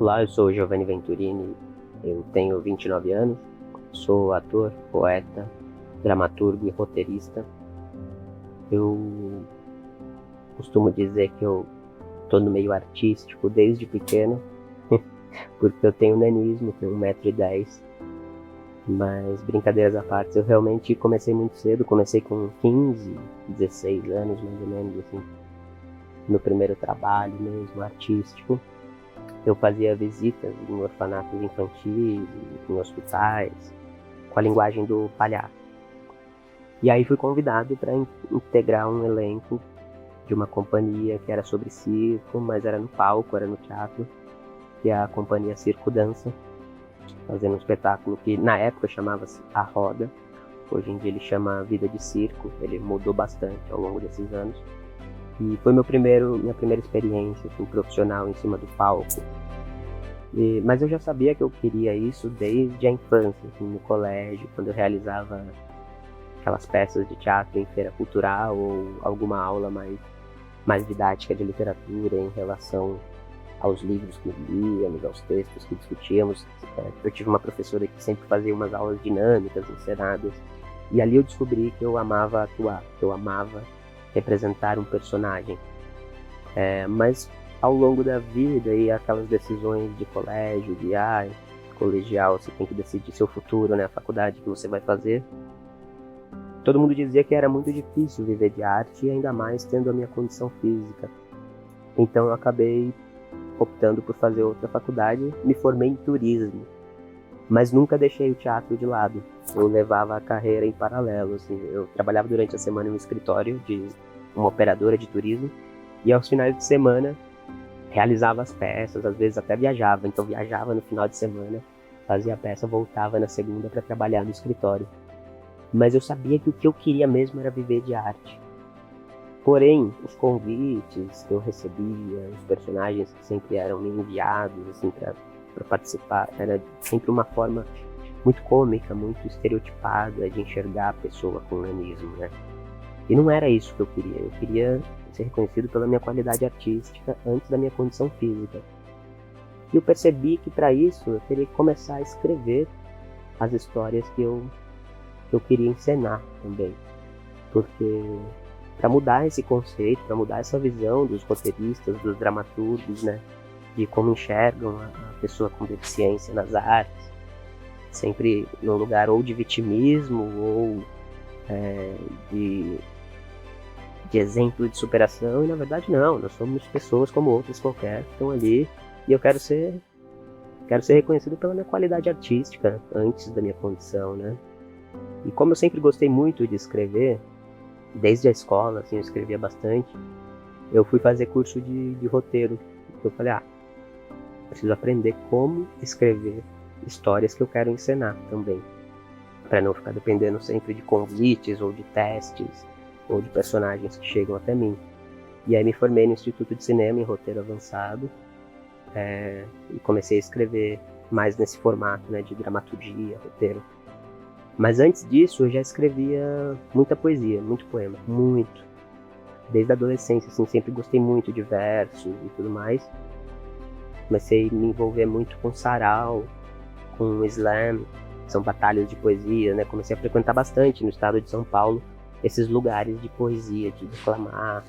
Olá, eu sou Giovanni Venturini, eu tenho 29 anos, sou ator, poeta, dramaturgo e roteirista. Eu costumo dizer que eu tô no meio artístico desde pequeno, porque eu tenho nanismo, tenho 1,10 m, mas brincadeiras à parte, eu realmente comecei muito cedo, comecei com 15, 16 anos mais ou menos, assim, no primeiro trabalho mesmo, artístico. Eu fazia visitas em orfanatos infantis, em hospitais, com a linguagem do palhaço. E aí fui convidado para integrar um elenco de uma companhia que era sobre circo, mas era no palco, era no teatro, que é a companhia Circo Dança, fazendo um espetáculo que na época chamava-se A Roda. Hoje em dia ele chama Vida de Circo, ele mudou bastante ao longo desses anos. E foi minha primeira experiência assim, profissional em cima do palco. Mas eu já sabia que eu queria isso desde a infância, assim, no colégio, quando eu realizava aquelas peças de teatro em feira cultural ou alguma aula mais didática de literatura em relação aos livros que líamos, aos textos que discutíamos. Eu tive uma professora que sempre fazia umas aulas dinâmicas, encenadas, e ali eu descobri que eu amava atuar, que eu amava representar um personagem. Mas ao longo da vida e aquelas decisões de colégio, de colegial, você tem que decidir seu futuro, né, a faculdade que você vai fazer. Todo mundo dizia que era muito difícil viver de arte, e ainda mais tendo a minha condição física. Então eu acabei optando por fazer outra faculdade, me formei em turismo, mas nunca deixei o teatro de lado. Eu levava a carreira em paralelo, assim, eu trabalhava durante a semana em um escritório de uma operadora de turismo, e aos finais de semana realizava as peças, às vezes até viajava, então viajava no final de semana, fazia a peça, voltava na segunda para trabalhar no escritório. Mas eu sabia que o que eu queria mesmo era viver de arte. Porém, os convites que eu recebia, os personagens que sempre eram me enviados assim, para participar, era sempre uma forma muito cômica, muito estereotipada de enxergar a pessoa com nanismo, né? E não era isso que eu queria ser reconhecido pela minha qualidade artística antes da minha condição física. E eu percebi que para isso eu teria que começar a escrever as histórias que eu queria encenar também. Porque para mudar esse conceito, para mudar essa visão dos roteiristas, dos dramaturgos, né, de como enxergam a pessoa com deficiência nas artes, sempre num lugar ou de vitimismo ou de exemplo de superação, e na verdade não, nós somos pessoas como outras qualquer que estão ali, e eu quero ser reconhecido pela minha qualidade artística antes da minha condição, né? E como eu sempre gostei muito de escrever, desde a escola, assim, eu escrevia bastante, eu fui fazer curso de roteiro. Eu falei, preciso aprender como escrever histórias que eu quero encenar também, para não ficar dependendo sempre de convites ou de testes ou de personagens que chegam até mim. E aí me formei no Instituto de Cinema em roteiro avançado, e comecei a escrever mais nesse formato, né, de dramaturgia, roteiro. Mas antes disso eu já escrevia muita poesia, muito poema, muito. Desde a adolescência, assim, sempre gostei muito de versos e tudo mais. Comecei a me envolver muito com sarau, com slam, são batalhas de poesia, né? Comecei a frequentar bastante no estado de São Paulo esses lugares de poesia, de declamar.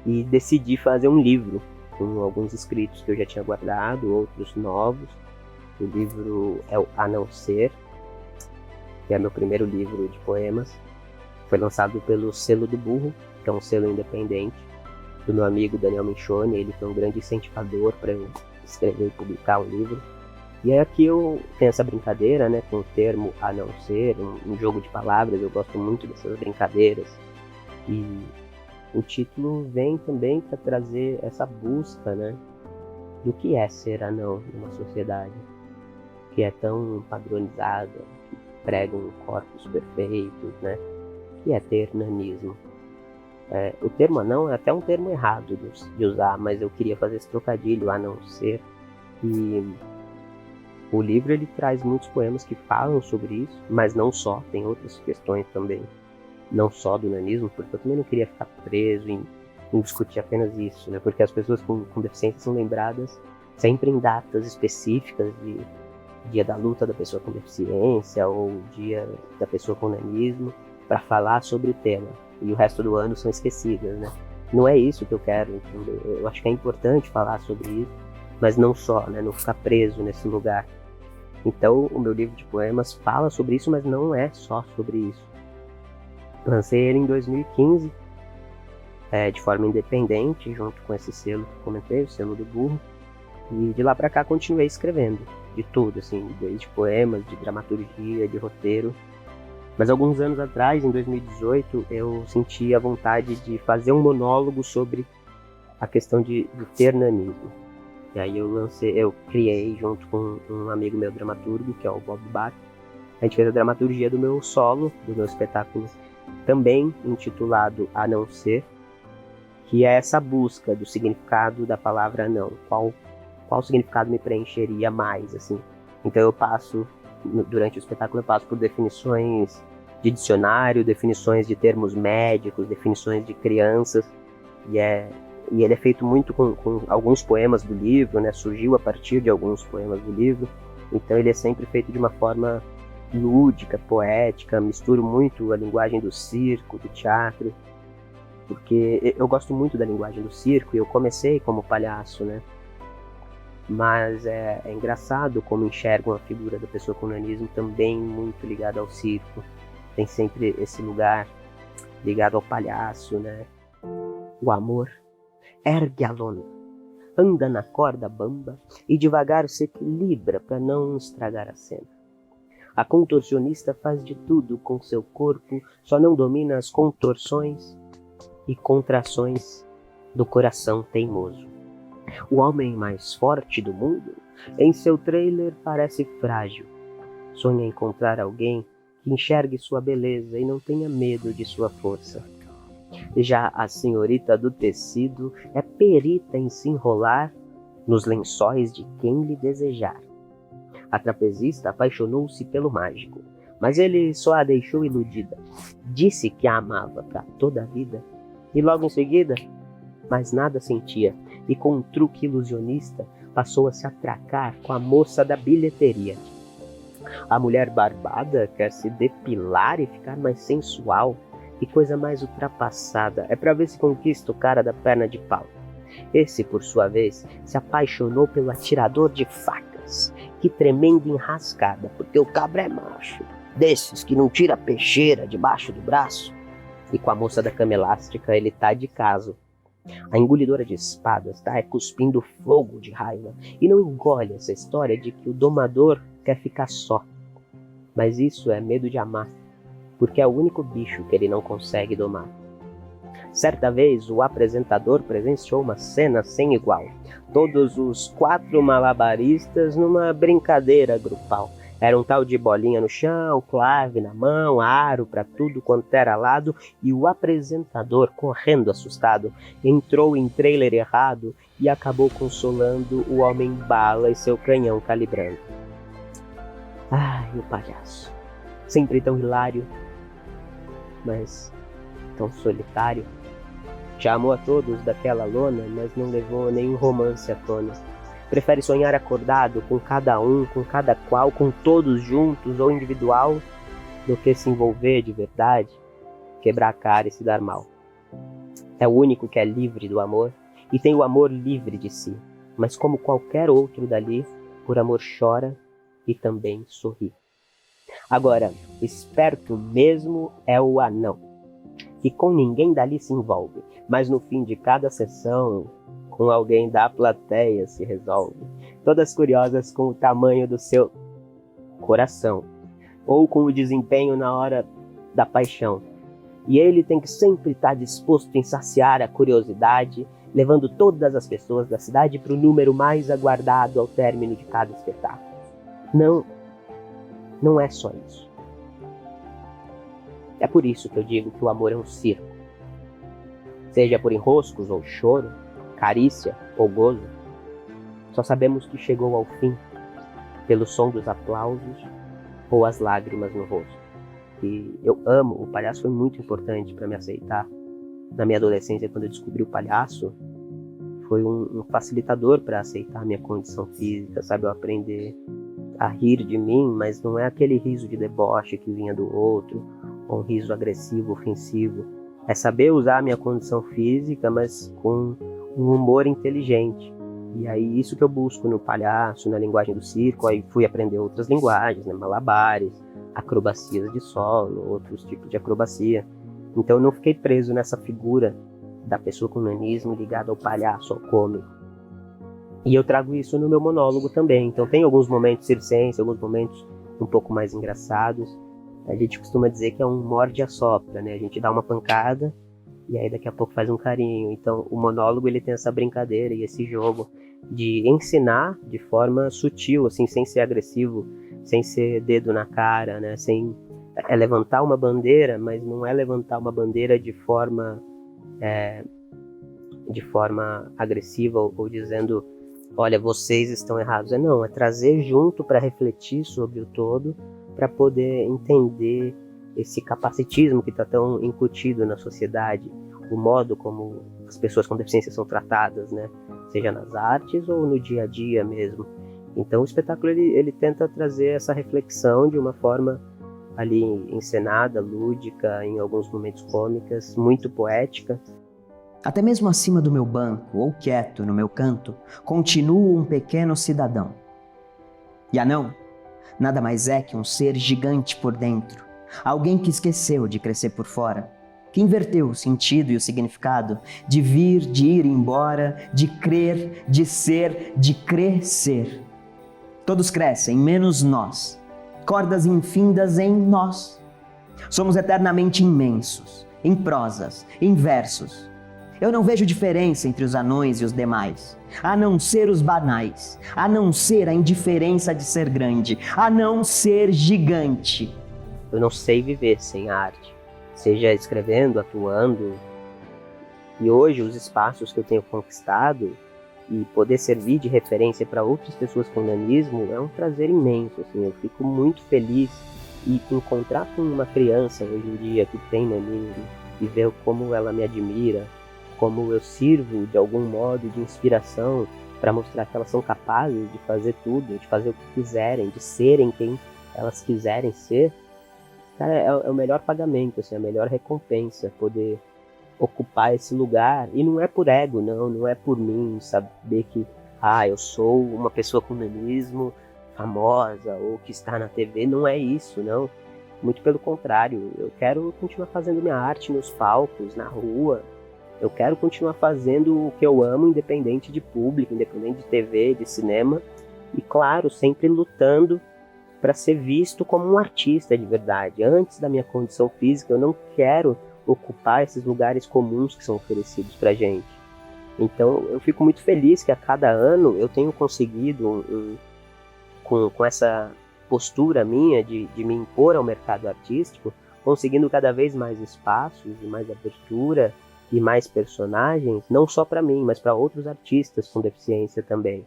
E decidi fazer um livro com alguns escritos que eu já tinha guardado, outros novos. O livro é o A Não Ser, que é meu primeiro livro de poemas. Foi lançado pelo Selo do Burro, que é um selo independente, do meu amigo Daniel Minchoni. Ele foi um grande incentivador para eu escrever e publicar um livro. E aí aqui eu tenho essa brincadeira, né, com o termo a não ser, um jogo de palavras. Eu gosto muito dessas brincadeiras. E o título vem também para trazer essa busca, né, do que é ser anão numa sociedade que é tão padronizada, que pregam corpos perfeitos, né, que é ter nanismo. O termo anão é até um termo errado de usar, mas eu queria fazer esse trocadilho, a não ser. E o livro ele traz muitos poemas que falam sobre isso, mas não só, tem outras questões também, não só do nanismo, porque eu também não queria ficar preso em discutir apenas isso, né? Porque as pessoas com deficiência são lembradas sempre em datas específicas de dia da luta da pessoa com deficiência ou dia da pessoa com nanismo, para falar sobre o tema. E o resto do ano são esquecidas, né? Não é isso que eu quero, entender. Eu acho que é importante falar sobre isso, mas não só, né? Não ficar preso nesse lugar. Então, o meu livro de poemas fala sobre isso, mas não é só sobre isso. Lancei ele em 2015, de forma independente, junto com esse selo que comentei, o selo do Burro. E de lá pra cá continuei escrevendo, de tudo, assim, desde poemas, de dramaturgia, de roteiro. Mas alguns anos atrás, em 2018, eu senti a vontade de fazer um monólogo sobre a questão de ter nanismo. E aí eu criei junto com um amigo meu dramaturgo, que é o Bob Bach. A gente fez a dramaturgia do meu solo, do meu espetáculo, também intitulado A Não Ser, que é essa busca do significado da palavra não. Qual significado me preencheria mais, assim. Então eu passo, durante o espetáculo, eu passo por definições de dicionário, definições de termos médicos, definições de crianças, e ele é feito muito com alguns poemas do livro, né? Surgiu a partir de alguns poemas do livro, então ele é sempre feito de uma forma lúdica, poética, misturo muito a linguagem do circo, do teatro, porque eu gosto muito da linguagem do circo, e eu comecei como palhaço, né? Mas é engraçado como enxergam a figura da pessoa com nanismo também muito ligada ao circo. Tem sempre esse lugar ligado ao palhaço, né? O amor ergue a lona, anda na corda bamba e devagar se equilibra para não estragar a cena. A contorcionista faz de tudo com seu corpo, só não domina as contorções e contrações do coração teimoso. O homem mais forte do mundo, em seu trailer parece frágil. Sonha encontrar alguém que enxergue sua beleza e não tenha medo de sua força. Já a senhorita do tecido é perita em se enrolar nos lençóis de quem lhe desejar. A trapezista apaixonou-se pelo mágico, mas ele só a deixou iludida. Disse que a amava para toda a vida e logo em seguida, mais nada sentia, e com um truque ilusionista passou a se atracar com a moça da bilheteria. A mulher barbada quer se depilar e ficar mais sensual. Que coisa mais ultrapassada, é para ver se conquista o cara da perna de pau. Esse, por sua vez, se apaixonou pelo atirador de facas. Que tremenda enrascada, porque o cabra é macho, desses que não tira a peixeira debaixo do braço. E com a moça da cama elástica ele tá de caso. A engolidora de espadas tá cuspindo fogo de raiva e não engole essa história de que o domador quer ficar só. Mas isso é medo de amar, porque é o único bicho que ele não consegue domar. Certa vez, o apresentador presenciou uma cena sem igual. Todos os 4 malabaristas numa brincadeira grupal. Era um tal de bolinha no chão, clave na mão, aro para tudo quanto era lado, e o apresentador, correndo assustado, entrou em trailer errado e acabou consolando o homem-bala e seu canhão calibrando. Ai, o palhaço. Sempre tão hilário, mas tão solitário. Chamou a todos daquela lona, mas não levou nenhum romance à tona. Prefere sonhar acordado com cada um, com cada qual, com todos juntos ou individual, do que se envolver de verdade, quebrar a cara e se dar mal. É o único que é livre do amor e tem o amor livre de si, mas como qualquer outro dali, por amor chora e também sorri. Agora, esperto mesmo é o anão, que com ninguém dali se envolve, mas no fim de cada sessão, com alguém da plateia se resolve, todas curiosas com o tamanho do seu coração, ou com o desempenho na hora da paixão. E ele tem que sempre estar disposto em saciar a curiosidade, levando todas as pessoas da cidade para o número mais aguardado ao término de cada espetáculo. Não é só isso. É por isso que eu digo que o amor é um circo. Seja por enroscos ou choro, carícia ou gozo, só sabemos que chegou ao fim pelo som dos aplausos ou as lágrimas no rosto. E eu amo, o palhaço foi muito importante para me aceitar. Na minha adolescência, quando eu descobri o palhaço, foi um facilitador para aceitar a minha condição física, sabe? Eu aprender a rir de mim, mas não é aquele riso de deboche que vinha do outro, ou um riso agressivo, ofensivo. É saber usar a minha condição física, mas com um humor inteligente. E aí isso que eu busco no palhaço, na linguagem do circo. Aí fui aprender outras linguagens, né? Malabares, acrobacias de solo, outros tipos de acrobacia. Então eu não fiquei preso nessa figura da pessoa com nanismo ligada ao palhaço, ao cômico. E eu trago isso no meu monólogo também. Então tem alguns momentos circenses, alguns momentos um pouco mais engraçados. A gente costuma dizer que é um morde-a-sopra, né? A gente dá uma pancada e aí daqui a pouco faz um carinho. Então o monólogo ele tem essa brincadeira e esse jogo de ensinar de forma sutil, assim, sem ser agressivo, sem ser dedo na cara, né? Sem levantar uma bandeira, mas não é levantar uma bandeira de forma agressiva ou dizendo, olha, vocês estão errados. Não, é trazer junto para refletir sobre o todo, para poder entender esse capacitismo que está tão incutido na sociedade, o modo como as pessoas com deficiência são tratadas, né? Seja nas artes ou no dia a dia mesmo. Então o espetáculo ele tenta trazer essa reflexão de uma forma ali encenada, lúdica, em alguns momentos cômicas, muito poética. Até mesmo acima do meu banco, ou quieto no meu canto, continuo um pequeno cidadão. E Anão nada mais é que um ser gigante por dentro, alguém que esqueceu de crescer por fora, que inverteu o sentido e o significado de vir, de ir embora, de crer, de ser, de crescer. Todos crescem, menos nós. Cordas infindas em nós. Somos eternamente imensos, em prosas, em versos. Eu não vejo diferença entre os anões e os demais, a não ser os banais, a não ser a indiferença de ser grande, a não ser gigante. Eu não sei viver sem a arte, seja escrevendo, atuando. E hoje os espaços que eu tenho conquistado e poder servir de referência para outras pessoas com nanismo é um prazer imenso. Assim, eu fico muito feliz e encontrar com uma criança hoje em dia que tem nanismo e ver como ela me admira, como eu sirvo de algum modo de inspiração para mostrar que elas são capazes de fazer tudo, de fazer o que quiserem, de serem quem elas quiserem ser. Cara, é o melhor pagamento, assim, a melhor recompensa, poder ocupar esse lugar. E não é por ego, não é por mim, saber que eu sou uma pessoa com nanismo famosa ou que está na TV, não é isso, não. Muito pelo contrário, eu quero continuar fazendo minha arte nos palcos, na rua. Eu quero continuar fazendo o que eu amo, independente de público, independente de TV, de cinema. E claro, sempre lutando para ser visto como um artista de verdade. Antes da minha condição física, eu não quero ocupar esses lugares comuns que são oferecidos pra gente. Então eu fico muito feliz que a cada ano eu tenho conseguido, com essa postura minha de me impor ao mercado artístico, conseguindo cada vez mais espaços e mais abertura e mais personagens, não só para mim, mas para outros artistas com deficiência também.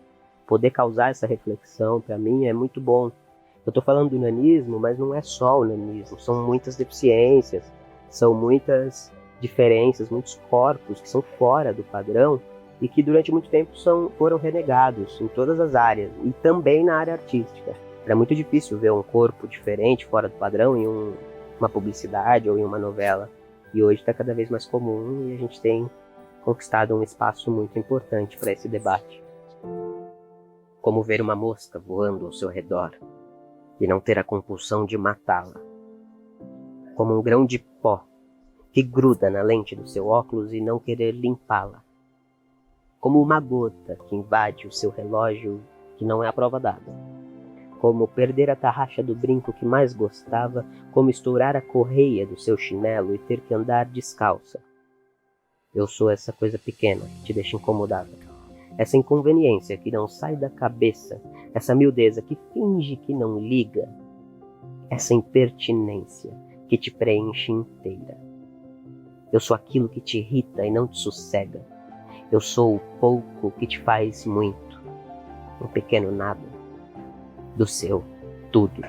Poder causar essa reflexão, para mim, é muito bom. Eu estou falando do nanismo, mas não é só o nanismo, são muitas deficiências, são muitas diferenças, muitos corpos que são fora do padrão e que durante muito tempo foram renegados em todas as áreas e também na área artística. Era muito difícil ver um corpo diferente, fora do padrão, em uma publicidade ou em uma novela. E hoje está cada vez mais comum e a gente tem conquistado um espaço muito importante para esse debate. Como ver uma mosca voando ao seu redor e não ter a compulsão de matá-la. Como um grão de pó que gruda na lente do seu óculos e não querer limpá-la. Como uma gota que invade o seu relógio que não é a prova d'água. Como perder a tarraxa do brinco que mais gostava, como estourar a correia do seu chinelo e ter que andar descalça. Eu sou essa coisa pequena que te deixa incomodada. Essa inconveniência que não sai da cabeça, essa miudeza que finge que não liga, essa impertinência que te preenche inteira. Eu sou aquilo que te irrita e não te sossega. Eu sou o pouco que te faz muito, um pequeno nada, do seu tudo.